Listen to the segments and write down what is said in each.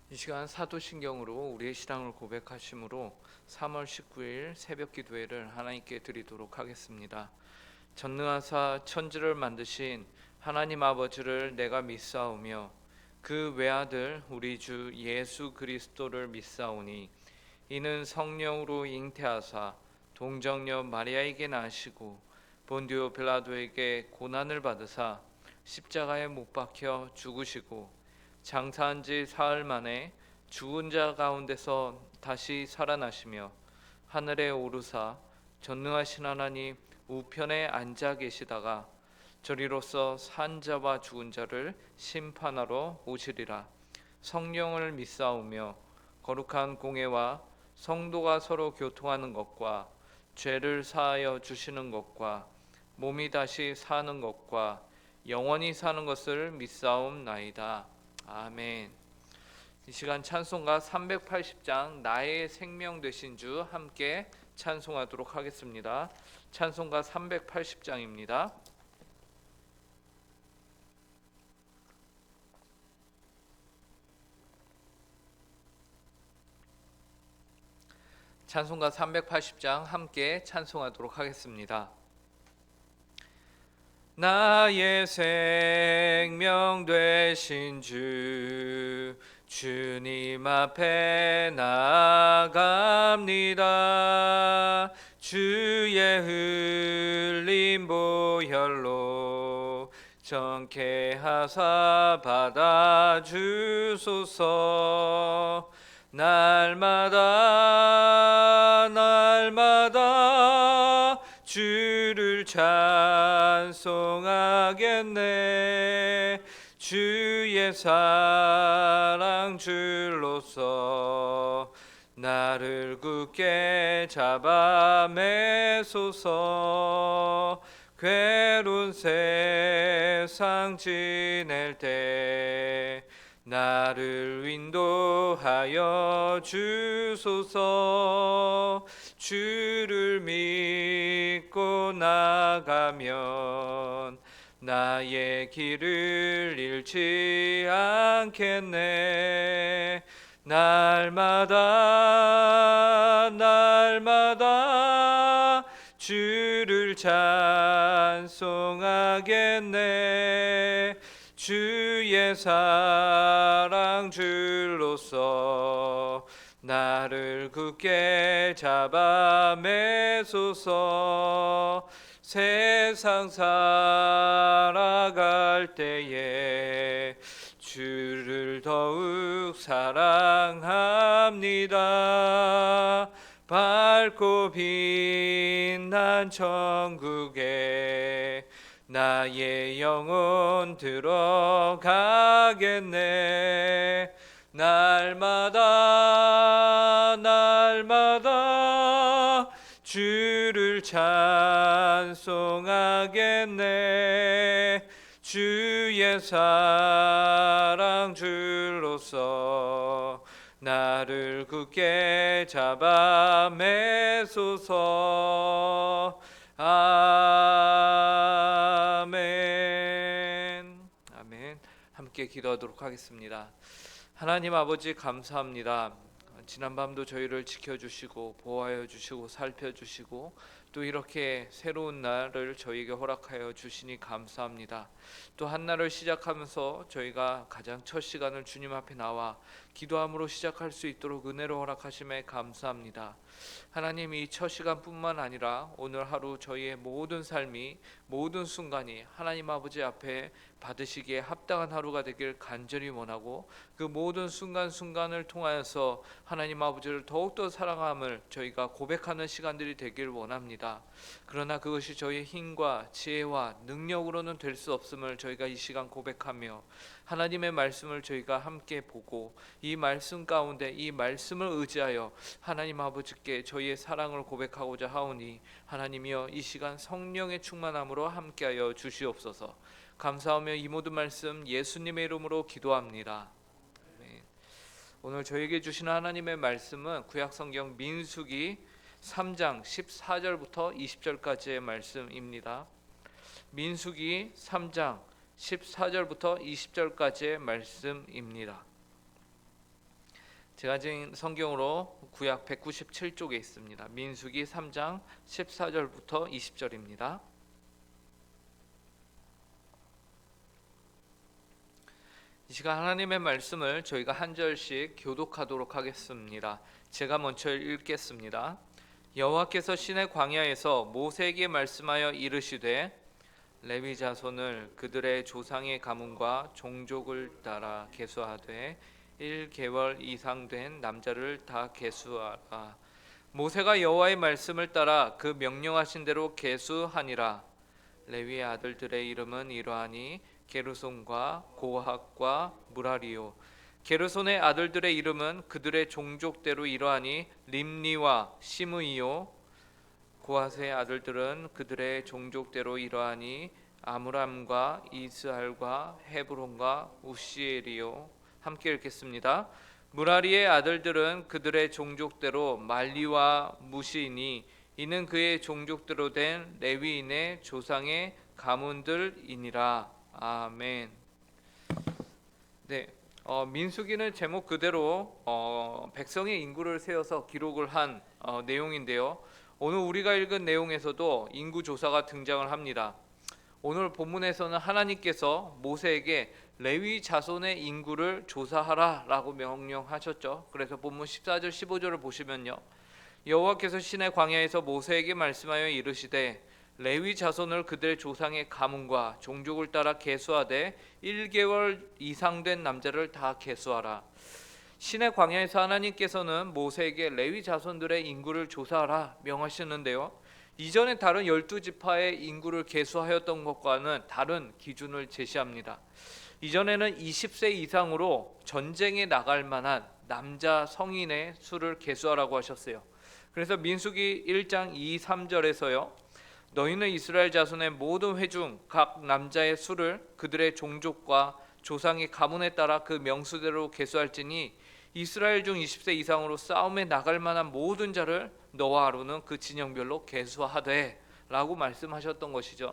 이 시간 사도신경으로 우리의 신앙을 고백하심으로 3월 19일 새벽 기도회를 하나님께 드리도록 하겠습니다. 전능하사 천지를 만드신 하나님 아버지를 내가 믿사오며 그 외아들 우리 주 예수 그리스도를 믿사오니 이는 성령으로 잉태하사 동정녀 마리아에게 나시고 본디오 빌라도에게 고난을 받으사 십자가에 못 박혀 죽으시고 장사한 지 사흘 만에 죽은 자 가운데서 다시 살아나시며 하늘에 오르사 전능하신 하나님 우편에 앉아 계시다가 저리로서 산 자와 죽은 자를 심판하러 오시리라. 성령을 믿사오며 거룩한 공회와 성도가 서로 교통하는 것과 죄를 사하여 주시는 것과 몸이 다시 사는 것과 영원히 사는 것을 믿사옵나이다. 아멘. 이 시간 찬송가 380장 나의 생명 되신 주 함께 찬송하도록 하겠습니다. 찬송가 380장입니다. 찬송가 380장 함께 찬송하도록 하겠습니다. 나의 생명 되신 주 주님 앞에 나아갑니다. 주의 흘린 보혈로 정케하사 받아주소서. 날마다 주를 찬송하겠네. 주의 사랑 줄로서 나를 굳게 잡아 매소서. 괴로운 세상 지낼 때 나를 인도하여 주소서. 주를 믿고 나가면 나의 길을 잃지 않겠네. 날마다 주를 찬송하겠네. 주의 사랑 줄로서 나를 굳게 잡아 매소서. 세상 살아갈 때에 주를 더욱 사랑합니다. 밝고 빛난 천국에 나의 영혼 들어가겠네. 날마다 주를 찬송하겠네. 주의 사랑 줄로서 나를 굳게 잡아 매소서. 아멘. 아멘. 함께 기도하도록 하겠습니다. 하나님 아버지 감사합니다. 지난밤도 저희를 지켜주시고 보호하여 주시고 살펴주시고 또 이렇게 새로운 날을 저희에게 허락하여 주시니 감사합니다. 또 한 날을 시작하면서 저희가 가장 첫 시간을 주님 앞에 나와 기도함으로 시작할 수 있도록 은혜로 허락하심에 감사합니다. 하나님, 이 첫 시간뿐만 아니라 오늘 하루 저희의 모든 삶이 모든 순간이 하나님 아버지 앞에 받으시기에 합당한 하루가 되길 간절히 원하고 그 모든 순간순간을 통하여서 하나님 아버지를 더욱더 사랑함을 저희가 고백하는 시간들이 되길 원합니다. 그러나 그것이 저희의 힘과 지혜와 능력으로는 될 수 없음을 저희가 이 시간 고백하며 하나님의 말씀을 저희가 함께 보고 이 말씀 가운데 이 말씀을 의지하여 하나님 아버지께 저희의 사랑을 고백하고자 하오니 하나님이여 이 시간 성령의 충만함으로 함께하여 주시옵소서. 감사하며 이 모든 말씀 예수님의 이름으로 기도합니다. 아멘. 오늘 저에게 주시는 하나님의 말씀은 구약성경 민수기 3장 14절부터 20절까지의 말씀입니다. 민수기 3장 14절부터 20절까지의 말씀입니다. 제가 지금 성경으로 구약 197쪽에 있습니다. 민수기 3장 14절부터 20절입니다. 이 시간 하나님의 말씀을 저희가 한 절씩 교독하도록 하겠습니다. 제가 먼저 읽겠습니다. 여호와께서 시내 광야에서 모세에게 말씀하여 이르시되 레위 자손을 그들의 조상의 가문과 종족을 따라 계수하되 1개월 이상 된 남자를 다 계수하라. 모세가 여호와의 말씀을 따라 그 명령하신 대로 계수하니라. 레위의 아들들의 이름은 이러하니 게르손과 고핫과 무라리요. 게르손의 아들들의 이름은 그들의 종족대로 이러하니 림니와 시므이요. 고핫의 아들들은 그들의 종족대로 이러하니 아므람과 이스할과 헤브론과 우시엘이요. 함께 읽겠습니다. 무라리의 아들들은 그들의 종족대로 말리와 무시이니 이는 그의 종족대로 된 레위인의 조상의 가문들이니라. 아멘. 네, 민수기는 제목 그대로 백성의 인구를 세어서 기록을 한 내용인데요. 오늘 우리가 읽은 내용에서도 인구 조사가 등장을 합니다. 오늘 본문에서는 하나님께서 모세에게 레위 자손의 인구를 조사하라라고 명령하셨죠. 그래서 본문 14절 15절을 보시면요. 여호와께서 시내 광야에서 모세에게 말씀하여 이르시되 레위 자손을 그들의 조상의 가문과 종족을 따라 계수하되 1개월 이상 된 남자를 다 계수하라. 시내 광야에서 하나님께서는 모세에게 레위 자손들의 인구를 조사하라 명하셨는데요. 이전에 다른 12지파의 인구를 계수하였던 것과는 다른 기준을 제시합니다. 이전에는 20세 이상으로 전쟁에 나갈 만한 남자 성인의 수를 계수하라고 하셨어요. 그래서 민수기 1장 2, 3절에서요. 너희는 이스라엘 자손의 모든 회중 각 남자의 수를 그들의 종족과 조상의 가문에 따라 그 명수대로 계수할지니 이스라엘 중 20세 이상으로 싸움에 나갈 만한 모든 자를 너와 아론은 그 진영별로 계수하되 라고 말씀하셨던 것이죠.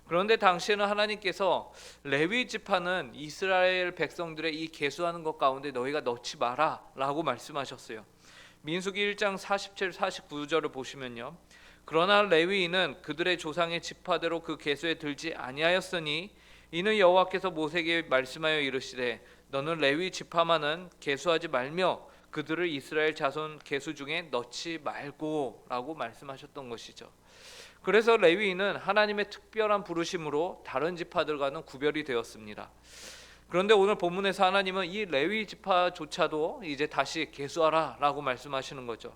그런데 당시에는 하나님께서 레위 지파는 이스라엘 백성들의 이 계수하는 것 가운데 너희가 넣지 마라 라고 말씀하셨어요. 민수기 1장 47, 49절을 보시면요. 그러나 레위인은 그들의 조상의 지파대로 그 계수에 들지 아니하였으니 이는 여호와께서 모세에게 말씀하여 이르시되 너는 레위 지파만은 계수하지 말며 그들을 이스라엘 자손 계수 중에 넣지 말고 라고 말씀하셨던 것이죠. 그래서 레위인은 하나님의 특별한 부르심으로 다른 지파들과는 구별이 되었습니다. 그런데 오늘 본문에서 하나님은 이 레위 지파조차도 이제 다시 계수하라 라고 말씀하시는 거죠.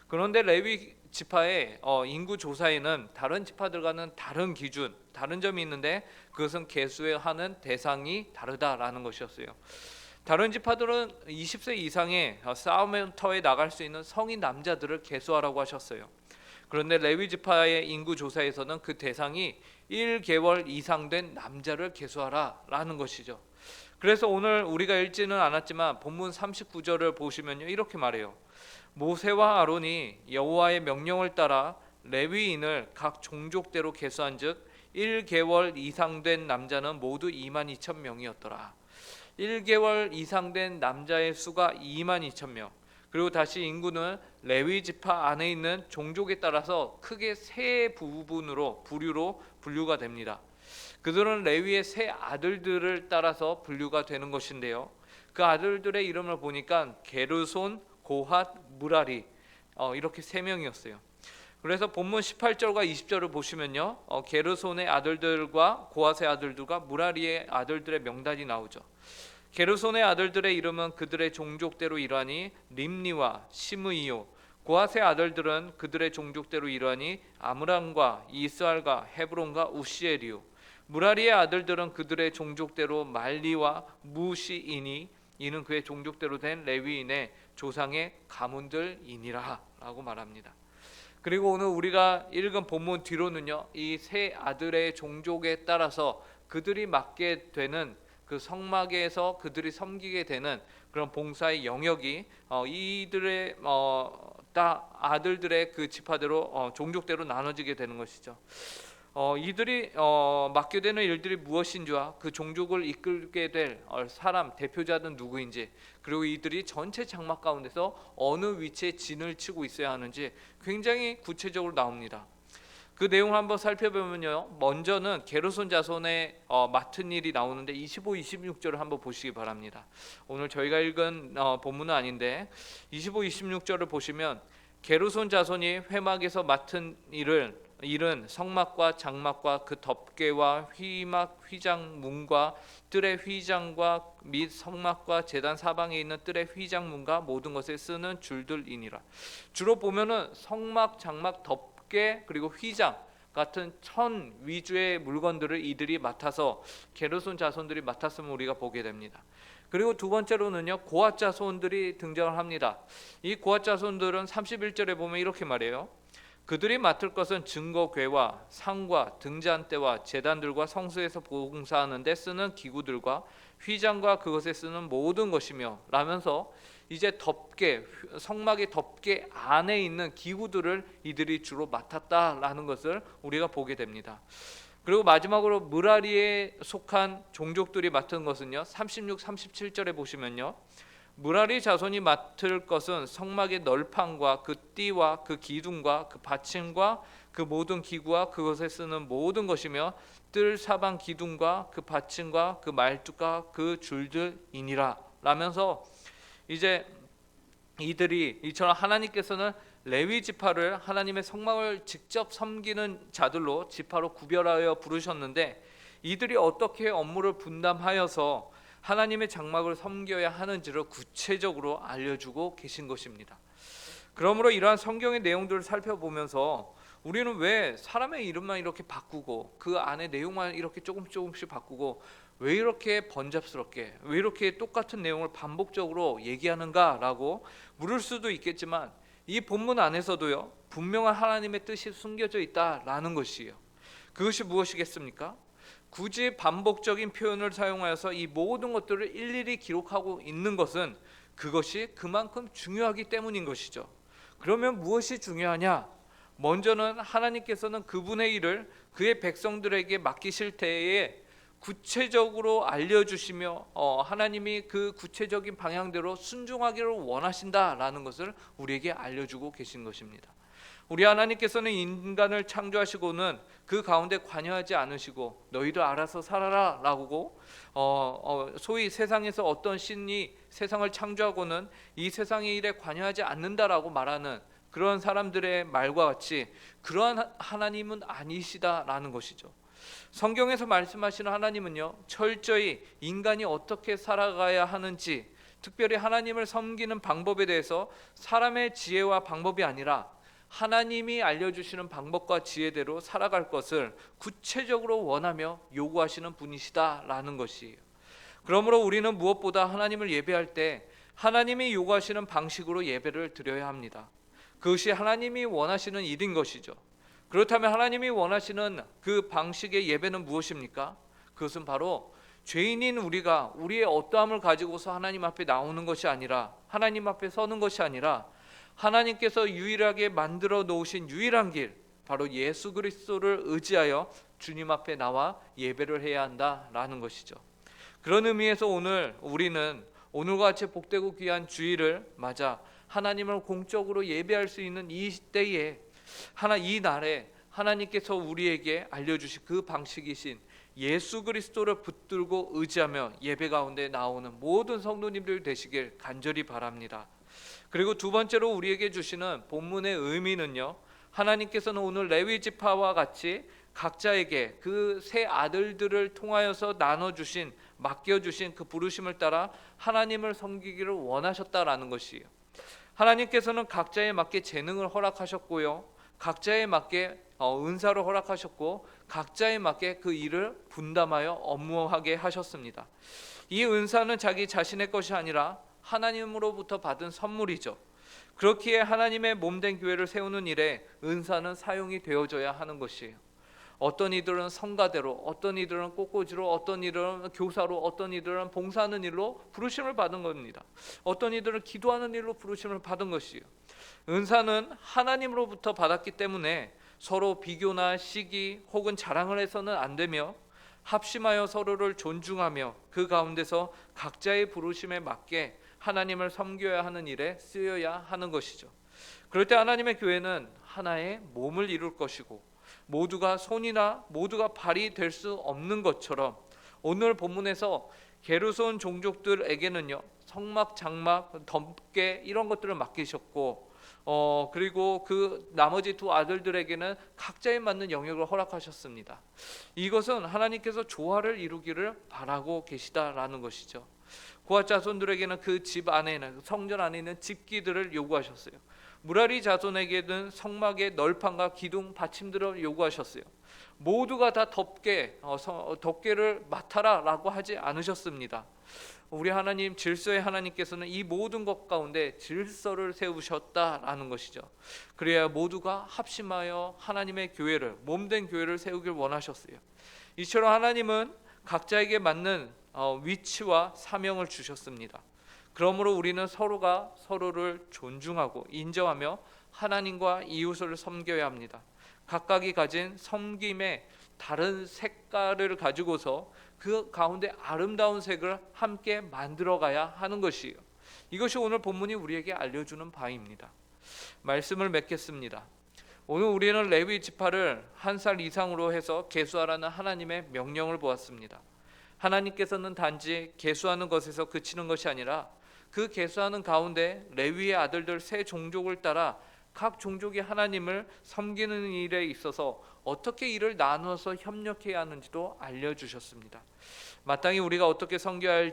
그런데 레위 지파의 인구 조사에는 다른 지파들과는 다른 기준, 다른 점이 있는데 그것은 계수하는 대상이 다르다라는 것이었어요. 다른 지파들은 20세 이상의 싸움터에 나갈 수 있는 성인 남자들을 계수하라고 하셨어요. 그런데 레위 지파의 인구 조사에서는 그 대상이 1개월 이상 된 남자를 계수하라라는 것이죠. 그래서 오늘 우리가 읽지는 않았지만 본문 39절을 보시면요. 이렇게 말해요. 모세와 아론이 여호와의 명령을 따라 레위인을 각 종족대로 계수한즉 1개월 이상 된 남자는 모두 22,000명이었더라. 1개월 이상 된 남자의 수가 22,000명. 그리고 다시 인구는 레위 지파 안에 있는 종족에 따라서 크게 세 부류로 분류가 됩니다. 그들은 레위의 세 아들들을 따라서 분류가 되는 것인데요. 그 아들들의 이름을 보니까 게르손, 고핫, 무라리 이렇게 세 명이었어요. 그래서 본문 18절과 20절을 보시면요. 게르손의 아들들과 고핫의 아들들과 무라리의 아들들의 명단이 나오죠. 게르손의 아들들의 이름은 그들의 종족대로 이러하니 림니와 시므이요. 고핫의 아들들은 그들의 종족대로 이러하니 아므람과 이스할과 헤브론과 우시엘이요. 무라리의 아들들은 그들의 종족대로 말리와 무시이니 이는 그의 종족대로 된 레위인의 조상의 가문들이니라 라고 말합니다. 그리고 오늘 우리가 읽은 본문 뒤로는요. 이 세 아들의 종족에 따라서 그들이 맡게 되는 그 성막에서 그들이 섬기게 되는 그런 봉사의 영역이 이들의 아들들의 그 지파대로 종족대로 나눠지게 되는 것이죠. 이들이 맡게 되는 일들이 무엇인지와 그 종족을 이끌게 될 사람 대표자는 누구인지, 그리고 이들이 전체 장막 가운데서 어느 위치에 진을 치고 있어야 하는지 굉장히 구체적으로 나옵니다. 그 내용을 한번 살펴보면요, 먼저는 게르손 자손의 맡은 일이 나오는데 25, 26절을 한번 보시기 바랍니다. 오늘 저희가 읽은 본문은 아닌데 25, 26절을 보시면 게르손 자손이 회막에서 맡은 일은 성막과 장막과 그 덮개와 휘막 휘장문과 뜰의 휘장과 및 성막과 제단 사방에 있는 뜰의 휘장문과 모든 것에 쓰는 줄들이니라. 주로 보면은 성막, 장막, 덮개 그리고 휘장 같은 천 위주의 물건들을 이들이 맡아서 게르손 자손들이 맡았음을 우리가 보게 됩니다. 그리고 두 번째로는요, 고앗 자손들이 등장을 합니다. 이 고앗 자손들은 31절에 보면 이렇게 말해요. 그들이 맡을 것은 증거궤와 상과 등잔대와 제단들과 성소에서 봉사하는 데 쓰는 기구들과 휘장과 그것에 쓰는 모든 것이며, 라면서 이제 덮개, 성막의 덮개 안에 있는 기구들을 이들이 주로 맡았다라는 것을 우리가 보게 됩니다. 그리고 마지막으로 므라리에 속한 종족들이 맡은 것은요, 36, 37절에 보시면요, 므라리 자손이 맡을 것은 성막의 널판과 그 띠와 그 기둥과 그 받침과 그 모든 기구와 그것에 쓰는 모든 것이며 뜰 사방 기둥과 그 받침과 그 말뚝과 그 줄들이니라, 라면서 이제 이들이 이처럼 하나님께서는 레위 지파를 하나님의 성막을 직접 섬기는 자들로 지파로 구별하여 부르셨는데, 이들이 어떻게 업무를 분담하여서 하나님의 장막을 섬겨야 하는지를 구체적으로 알려주고 계신 것입니다. 그러므로 이러한 성경의 내용들을 살펴보면서 우리는 왜 사람의 이름만 이렇게 바꾸고 그 안에 내용만 이렇게 조금씩 바꾸고 왜 이렇게 번잡스럽게, 왜 이렇게 똑같은 내용을 반복적으로 얘기하는가라고 물을 수도 있겠지만, 이 본문 안에서도요, 분명한 하나님의 뜻이 숨겨져 있다라는 것이에요. 그것이 무엇이겠습니까? 굳이 반복적인 표현을 사용하여서 이 모든 것들을 일일이 기록하고 있는 것은 그것이 그만큼 중요하기 때문인 것이죠. 그러면 무엇이 중요하냐? 먼저는 하나님께서는 그분의 일을 그의 백성들에게 맡기실 때에 구체적으로 알려주시며 하나님이 그 구체적인 방향대로 순종하기를 원하신다라는 것을 우리에게 알려주고 계신 것입니다. 우리 하나님께서는 인간을 창조하시고는 그 가운데 관여하지 않으시고 너희들 알아서 살아라 라고 소위 세상에서 어떤 신이 세상을 창조하고는 이 세상의 일에 관여하지 않는다라고 말하는 그런 사람들의 말과 같이 그러한 하나님은 아니시다라는 것이죠. 성경에서 말씀하시는 하나님은요, 철저히 인간이 어떻게 살아가야 하는지, 특별히 하나님을 섬기는 방법에 대해서 사람의 지혜와 방법이 아니라 하나님이 알려주시는 방법과 지혜대로 살아갈 것을 구체적으로 원하며 요구하시는 분이시다라는 것이에요. 그러므로 우리는 무엇보다 하나님을 예배할 때 하나님이 요구하시는 방식으로 예배를 드려야 합니다. 그것이 하나님이 원하시는 일인 것이죠. 그렇다면 하나님이 원하시는 그 방식의 예배는 무엇입니까? 그것은 바로 죄인인 우리가 우리의 어떠함을 가지고서 하나님 앞에 나오는 것이 아니라, 하나님 앞에 서는 것이 아니라, 하나님께서 유일하게 만들어 놓으신 유일한 길, 바로 예수 그리스도를 의지하여 주님 앞에 나와 예배를 해야 한다라는 것이죠. 그런 의미에서 오늘 우리는 오늘과 같이 복되고 귀한 주일을 맞아 하나님을 공적으로 예배할 수 있는 이 때에, 이 날에 하나님께서 우리에게 알려주신 그 방식이신 예수 그리스도를 붙들고 의지하며 예배 가운데 나오는 모든 성도님들 되시길 간절히 바랍니다. 그리고 두 번째로 우리에게 주시는 본문의 의미는요, 하나님께서는 오늘 레위 지파와 같이 각자에게 그 세 아들들을 통하여서 나눠주신, 맡겨주신 그 부르심을 따라 하나님을 섬기기를 원하셨다라는 것이에요. 하나님께서는 각자에 맞게 재능을 허락하셨고요, 각자에 맞게 은사를 허락하셨고, 각자에 맞게 그 일을 분담하여 업무하게 하셨습니다. 이 은사는 자기 자신의 것이 아니라 하나님으로부터 받은 선물이죠. 그렇기에 하나님의 몸된 교회를 세우는 일에 은사는 사용이 되어져야 하는 것이에요. 어떤 이들은 성가대로, 어떤 이들은 꽃꽂이로, 어떤 이들은 교사로, 어떤 이들은 봉사하는 일로 부르심을 받은 겁니다. 어떤 이들은 기도하는 일로 부르심을 받은 것이에요. 은사는 하나님으로부터 받았기 때문에 서로 비교나 시기 혹은 자랑을 해서는 안 되며 합심하여 서로를 존중하며 그 가운데서 각자의 부르심에 맞게 하나님을 섬겨야 하는 일에 쓰여야 하는 것이죠. 그럴 때 하나님의 교회는 하나의 몸을 이룰 것이고 모두가 손이나 모두가 발이 될 수 없는 것처럼 오늘 본문에서 게르손 종족들에게는요 성막, 장막, 덮개 이런 것들을 맡기셨고 그리고 그 나머지 두 아들들에게는 각자에 맞는 영역을 허락하셨습니다. 이것은 하나님께서 조화를 이루기를 바라고 계시다라는 것이죠. 고핫 자손들에게는 그 집 안에는 성전 안에 있는 집기들을 요구하셨어요. 무라리 자손에게는 성막의 널판과 기둥 받침들을 요구하셨어요. 모두가 다 덮개를 맡아라라고 하지 않으셨습니다. 우리 하나님 질서의 하나님께서는 이 모든 것 가운데 질서를 세우셨다라는 것이죠. 그래야 모두가 합심하여 하나님의 교회를 몸된 교회를 세우길 원하셨어요. 이처럼 하나님은 각자에게 맞는 위치와 사명을 주셨습니다. 그러므로 우리는 서로가 서로를 존중하고 인정하며 하나님과 이웃을 섬겨야 합니다. 각각이 가진 섬김의 다른 색깔을 가지고서 그 가운데 아름다운 색을 함께 만들어가야 하는 것이에요. 이것이 오늘 본문이 우리에게 알려주는 바입니다. 말씀을 맺겠습니다. 오늘 우리는 레위 지파를 1살 이상으로 해서 계수하라는 하나님의 명령을 보았습니다. 하나님께서는 단지 계수하는 것에서 그치는 것이 아니라 그 계수하는 가운데 레위의 아들들 세 종족을 따라 각 종족이 하나님을 섬기는 일에 있어서 어떻게 이를 나누어서 협력해야 하는지도 알려주셨습니다. 마땅히 우리가 어떻게 섬기며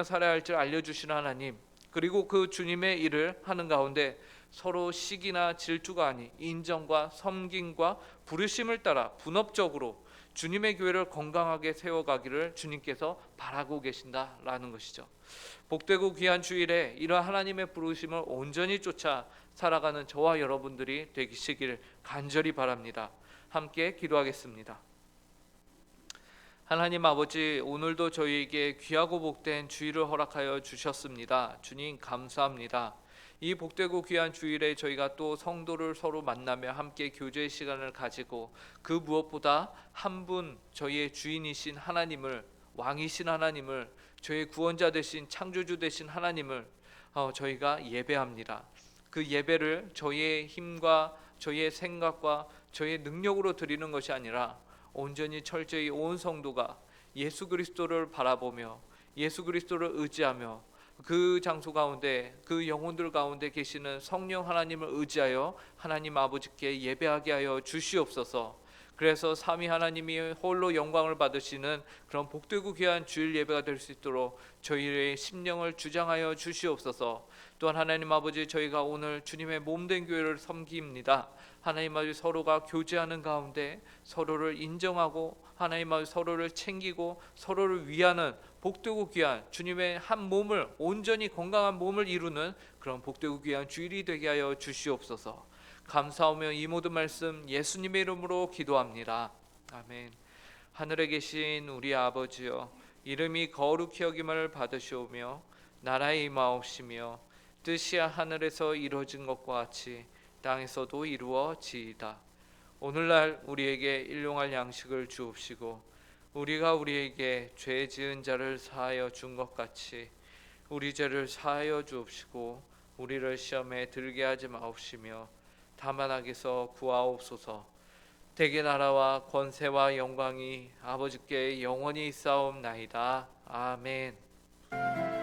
살아야 할지 알려주시는 하나님, 그리고 그 주님의 일을 하는 가운데 서로 시기나 질투가 아닌 인정과 섬김과 부르심을 따라 분업적으로 주님의 교회를 건강하게 세워가기를 주님께서 바라고 계신다라는 것이죠. 복되고 귀한 주일에 이러한 하나님의 부르심을 온전히 쫓아 살아가는 저와 여러분들이 되시길 간절히 바랍니다. 함께 기도하겠습니다. 하나님 아버지, 오늘도 저희에게 귀하고 복된 주일을 허락하여 주셨습니다. 주님 감사합니다. 이 복되고 귀한 주일에 저희가 또 성도를 서로 만나며 함께 교제의 시간을 가지고 그 무엇보다 한 분 저희의 주인이신 하나님을, 왕이신 하나님을, 저희 구원자 되신 창조주 되신 하나님을 저희가 예배합니다. 그 예배를 저희의 힘과 저희의 생각과 저희의 능력으로 드리는 것이 아니라 온전히 철저히 온 성도가 예수 그리스도를 바라보며 예수 그리스도를 의지하며 그 장소 가운데 그 영혼들 가운데 계시는 성령 하나님을 의지하여 하나님 아버지께 예배하게 하여 주시옵소서. 그래서 삼위 하나님이 홀로 영광을 받으시는 그런 복되고 귀한 주일 예배가 될 수 있도록 저희의 심령을 주장하여 주시옵소서. 또한 하나님 아버지, 저희가 오늘 주님의 몸된 교회를 섬깁니다. 하나님 아버지, 서로가 교제하는 가운데 서로를 인정하고 하나님 아버지 서로를 챙기고 서로를 위하는 복되고 귀한 주님의 한 몸을, 온전히 건강한 몸을 이루는 그런 복되고 귀한 주일이 되게 하여 주시옵소서. 감사하며 이 모든 말씀 예수님의 이름으로 기도합니다. 아멘. 하늘에 계신 우리 아버지여, 이름이 거룩히 여김을 받으시오며 나라의 임하옵시며 뜻이 하늘에서 이루어진 것과 같이 땅에서도 이루어지이다. 오늘날 우리에게 일용할 양식을 주옵시고 우리가 우리에게 죄 지은 자를 사하여 준 것 같이 우리 죄를 사하여 주옵시고 우리를 시험에 들게 하지 마옵시며 다만 악에서 구하옵소서. 대개 나라와 권세와 영광이 아버지께 영원히 있사옵나이다. 아멘.